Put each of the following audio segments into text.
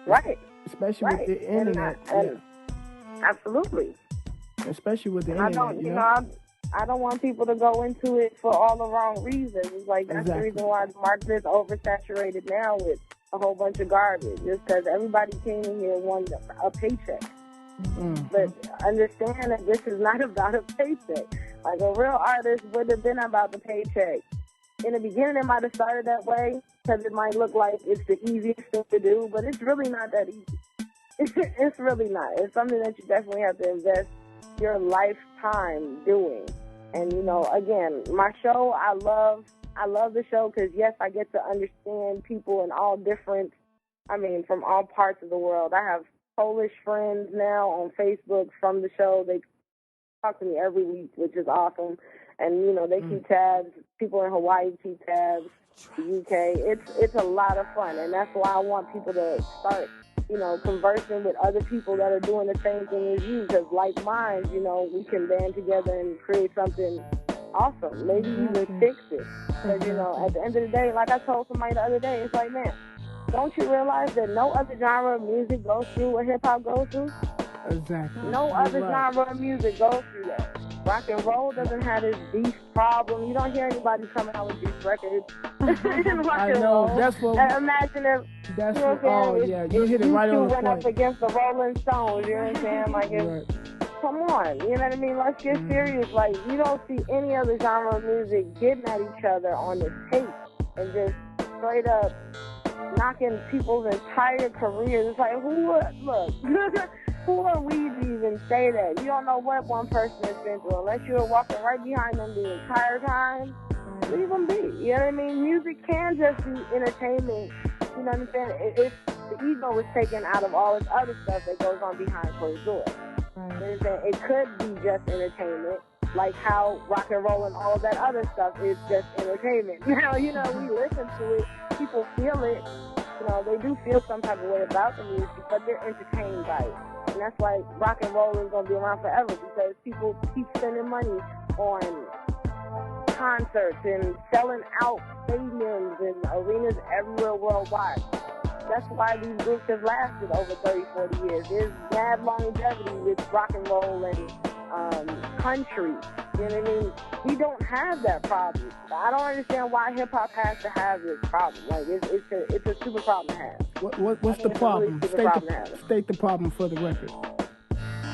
Right. Especially with the internet. Absolutely. Especially with the internet. I don't want people to go into it for all the wrong reasons. It's like that's the reason why the market is oversaturated now with a whole bunch of garbage. Just because everybody came in here wanting a paycheck. Mm-hmm. But understand that this is not about a paycheck. Like a real artist would have been about the paycheck. In the beginning, it might have started that way because it might look like it's the easiest thing to do, but it's really not that easy. It's really not. It's something that you definitely have to invest your lifetime doing. And, you know, again, my show, I love the show because, yes, I get to understand people in all different, from all parts of the world. I have Polish friends now on Facebook from the show. They talk to me every week, which is awesome. And, you know, they keep tabs. People in Hawaii keep tabs. The UK. It's a lot of fun. And that's why I want people to start, you know, conversing with other people that are doing the same thing as you. Because like minds, you know, we can band together and create something awesome. Maybe even fix it. Because, you know, at the end of the day, like I told somebody the other day, it's like, man, don't you realize that no other genre of music goes through what hip-hop goes through? Exactly. No other genre of music goes through that. Rock and roll doesn't have this beef problem. You don't hear anybody coming out with beef records. I know. That's what. Imagine if. That's you know what. Oh yeah, you hit it right on the point. Went up against the Rolling Stones. You know what I'm saying? Like, come on. You know what I mean? Let's get serious. Like, you don't see any other genre of music getting at each other on the tape and just straight up knocking people's entire careers. It's like, who are we to even say that? You don't know what one person has been through. Unless you're walking right behind them the entire time, leave them be. You know what I mean? Music can just be entertainment. You know what I'm saying? If the ego is taken out of all this other stuff that goes on behind closed doors. Right. You know what I'm saying? It could be just entertainment, like how rock and roll and all that other stuff is just entertainment. Now, you know, we listen to it, people feel it. You know, they do feel some type of way about the music, but they're entertained by it. And that's why rock and roll is going to be around forever, because people keep spending money on concerts and selling out stadiums and arenas everywhere worldwide. That's why these groups have lasted over 30, 40 years. There's mad longevity with rock and roll and country. You know what I mean? We don't have that problem. I don't understand why hip-hop has to have this problem. Like, it's a super problem to have. What's the problem? Really state the problem for the record.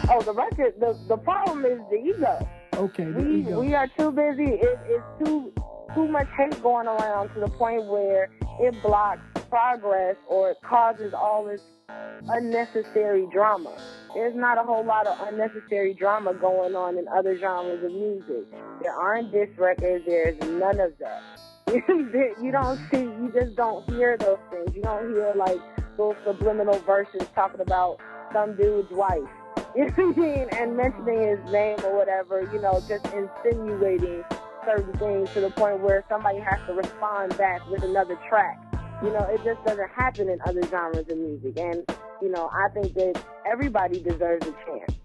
Oh, the record, the problem is the ego. Okay, the ego. We are too busy. It's too much hate going around to the point where it blocks progress or it causes all this unnecessary drama. There's not a whole lot of unnecessary drama going on in other genres of music. There aren't diss records. There's none of that. You just don't hear those things. You don't hear like those subliminal verses talking about some dude's wife. You know what I mean? And mentioning his name or whatever, you know, just insinuating certain things to the point where somebody has to respond back with another track. You know, it just doesn't happen in other genres of music. And, you know, I think that everybody deserves a chance.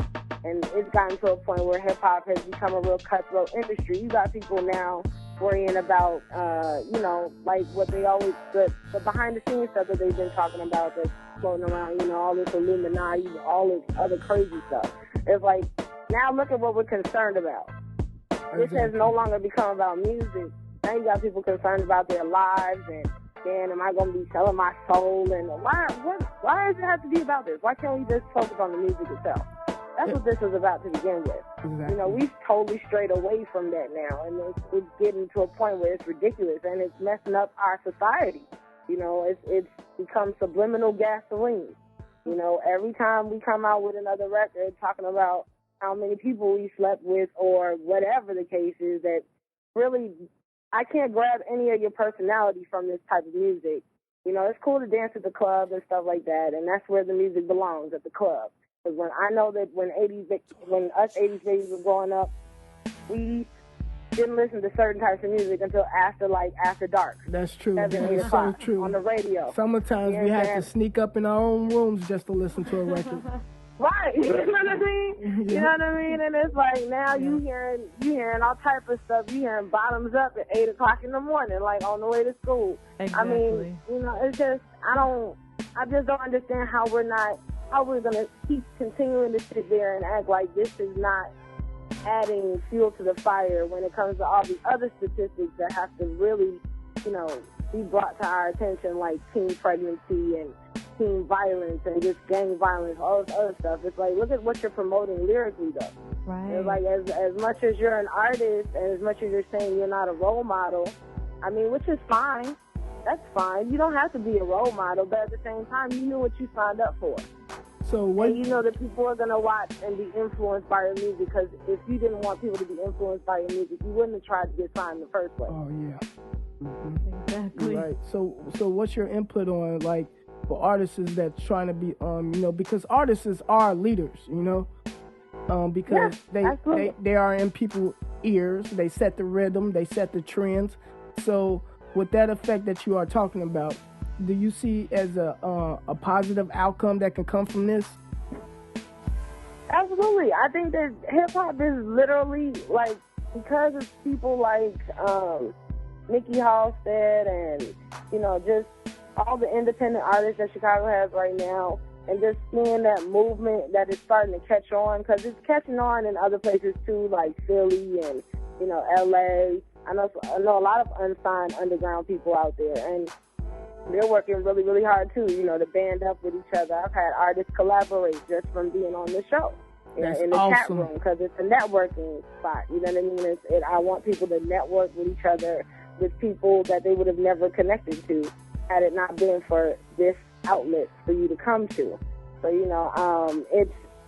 And it's gotten to a point where hip-hop has become a real cutthroat industry. You got people now worrying about, you know, like what they always, the behind-the-scenes stuff that they've been talking about that's floating around, you know, all this Illuminati, all this other crazy stuff. It's like, now look at what we're concerned about. This has no longer become about music. Now you got people concerned about their lives and, man, am I going to be selling my soul? And why does it have to be about this? Why can't we just focus on the music itself? That's what this was about to begin with. Exactly. You know, we've totally strayed away from that now, and it's getting to a point where it's ridiculous, and it's messing up our society. You know, it's become subliminal gasoline. You know, every time we come out with another record talking about how many people we slept with or whatever the case is, that really, I can't grab any of your personality from this type of music. You know, it's cool to dance at the club and stuff like that, and that's where the music belongs, at the club. Because I know that when us 80s babies were growing up, we didn't listen to certain types of music until after dark. That's true. 7, 8 o'clock so true. On the radio. Sometimes we had to sneak up in our own rooms just to listen to a record. Right. You know what I mean? Yeah. You know what I mean? And it's like now you hearing all type of stuff. You hearing bottoms up at 8 o'clock in the morning, like on the way to school. Exactly. I mean, you know, it's just I just don't understand how we're going to keep continuing to sit there and act like this is not adding fuel to the fire when it comes to all the other statistics that have to really, be brought to our attention, like teen pregnancy and teen violence and just gang violence, all this other stuff. It's like, look at what you're promoting lyrically, though. Right. It's like, as much as you're an artist and as much as you're saying you're not a role model, I mean, which is fine. That's fine. You don't have to be a role model, but at the same time, you knew what you signed up for. So what? And you know that people are going to watch and be influenced by your music, because if you didn't want people to be influenced by your music, you wouldn't have tried to get signed in the first place. Oh, yeah. Exactly. Right. So what's your input on, like, for artists that's trying to be, because artists are leaders, because they are in people's ears. They set the rhythm. They set the trends. So with that effect that you are talking about, do you see as a positive outcome that can come from this? Absolutely. I think that hip-hop is literally, like, because of people like Nikki Halstead and, just all the independent artists that Chicago has right now, and just seeing that movement that is starting to catch on, because it's catching on in other places too, like Philly and, LA. I know a lot of unsigned underground people out there, and they're working really, really hard too, to band up with each other. I've had artists collaborate just from being on the show, in the chat room, because it's a networking spot. You know what I mean? I want people to network with each other, with people that they would have never connected to had it not been for this outlet for you to come to. So,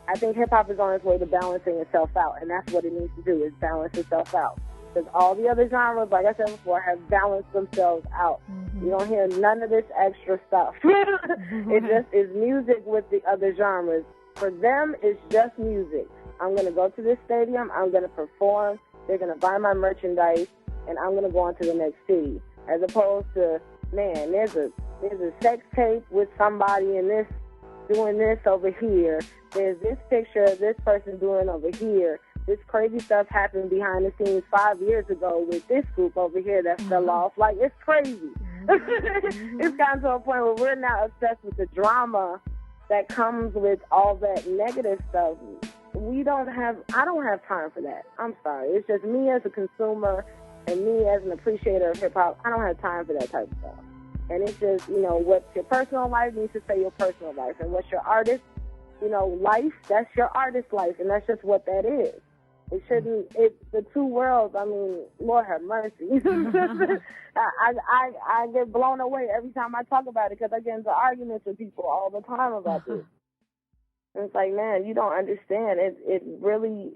I think hip-hop is on its way to balancing itself out, and that's what it needs to do, is balance itself out. Because all the other genres, like I said before, have balanced themselves out. Mm-hmm. You don't hear none of this extra stuff. It just is music with the other genres. For them, it's just music. I'm going to go to this stadium, I'm going to perform, they're going to buy my merchandise, and I'm going to go on to the next city. As opposed to, man, there's a sex tape with somebody and this doing this over here. There's this picture of this person doing over here. This crazy stuff happened behind the scenes 5 years ago with this group over here that fell off. Like, it's crazy. It's gotten to a point where we're now obsessed with the drama that comes with all that negative stuff. I don't have time for that. I'm sorry. It's just me as a consumer and me as an appreciator of hip-hop. I don't have time for that type of stuff. And it's just, what your personal life needs to say your personal life. And what's your artist, life, that's your artist life. And that's just what that is. It shouldn't, the two worlds, I mean, Lord have mercy. I get blown away every time I talk about it, because I get into arguments with people all the time about this. And it's like, man, you don't understand. It really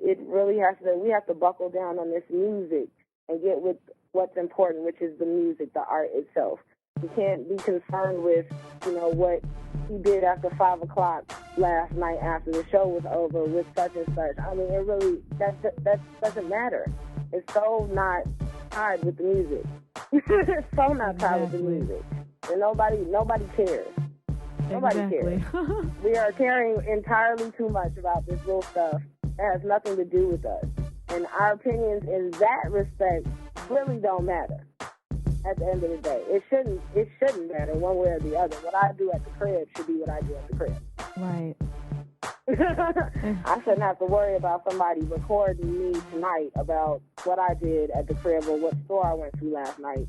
has to, we have to buckle down on this music and get with what's important, which is the music, the art itself. You can't be concerned with, what he did after 5 o'clock last night after the show was over with such and such. I mean, it really, that doesn't matter. It's so not tied with the music. It's so not tied with the music. And nobody cares. Nobody cares. We are caring entirely too much about this little stuff that has nothing to do with us. And our opinions in that respect really don't matter. At the end of the day, it shouldn't matter one way or the other. What I do at the crib should be what I do at the crib. Right. I shouldn't have to worry about somebody recording me tonight about what I did at the crib or what store I went to last night.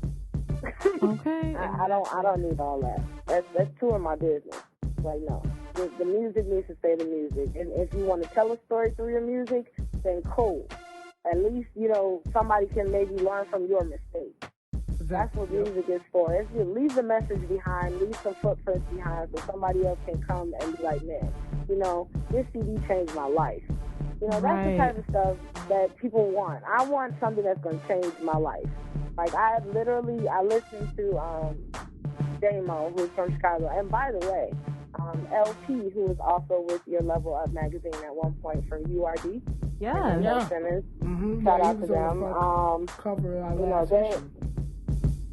Okay. I don't need all that. That's two of my business. Like, no, the music needs to stay the music. And if you want to tell a story through your music, then cool. At least somebody can maybe learn from your mistakes. That's what music is for. If you leave the message behind, leave some footprints behind, so somebody else can come and be like, man, this CD changed my life. That's the type of stuff that people want. I want something that's going to change my life. Like, I listened to Damo, who's from Chicago. And by the way, LP, who was also with your LeveL-Up magazine at one point from URD. Yeah. Simmons. Mm-hmm. Shout out to them. Cover our last issue.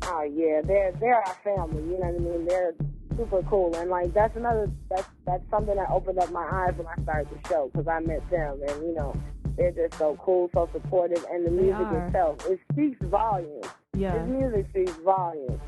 Oh yeah, they're our family. You know what I mean? They're super cool, and like that's something that opened up my eyes when I started the show, because I met them, and they're just so cool, so supportive, and the music itself, it speaks volumes. Yeah. His music speaks volumes.